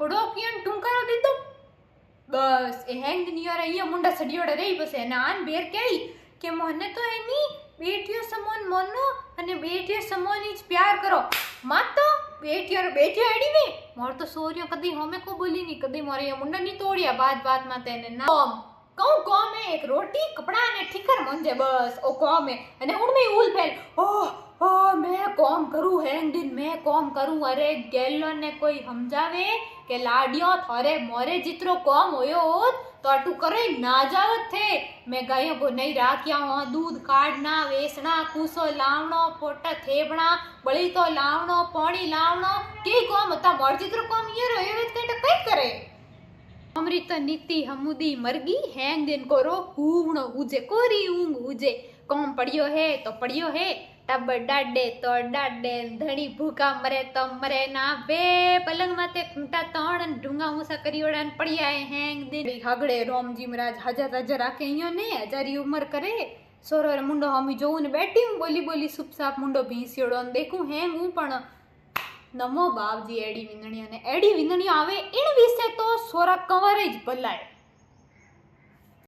થોડો કિયન ટુંકારો દીધો બસ એ હેંગ નિયર અહીંયા મુંડા સડિયોડે રહી બસ એને આન બેર કે મને તો એની બેટીઓ સમોન મનો અને બેટીઓ સમોની જ પ્યાર કરો મત તો બેટીઓ એડી ને મોર તો સોરિયો કદી હમે કો બોલી ની કદી મોરે એ મુંડા ની તોડિયા બાત માં તેને ના કોમ है एक रोटी कपड़ा ने ठीकर मंजे बस ओ कॉम है અને હું મે ઉલ ફેલ ओ मैं कॉम करूं हैंग दिन मैं कॉम करूं अरे गेलो ने कोई समझावे के लाडियो थारे मोरे जितरो कॉम होयो होत तो अटू करे ना जावत थे मैं गायों को नहीं राख्या हो दूध काढ़ना वेसना कूसो लावणो पोटा थेबणा बળી तो लावणो पानी लावणो के कॉम था मोर जितरो कॉम ये रहे कई कई करे अमृत नीति हमुदी मरगी हैंग दिन कोरो हूवणो उजे कोरी ऊंग उजे कॉम पड़ियो है टब डाडे तो डाडे धणी भूखा मरे तो मरे ना वे पलंग माते खूंटा तण ढूंगा मूसा करियोड़ा पड़िया हैंग दिन हगड़े रोमजी महाराज हजार हजार राखे अहियो ने हजारी उम्र करे सोरो मुंडो हमी जोऊ ने बैठी हूं बोली बोली सुपसाप मुंडो भींसियोड़ो देखूं हैंग हूं पण नमो बापजी एडी विंदणिया ने एडी विंदणिया आवे इन विषे तो सोरा कंवर ज भलाय।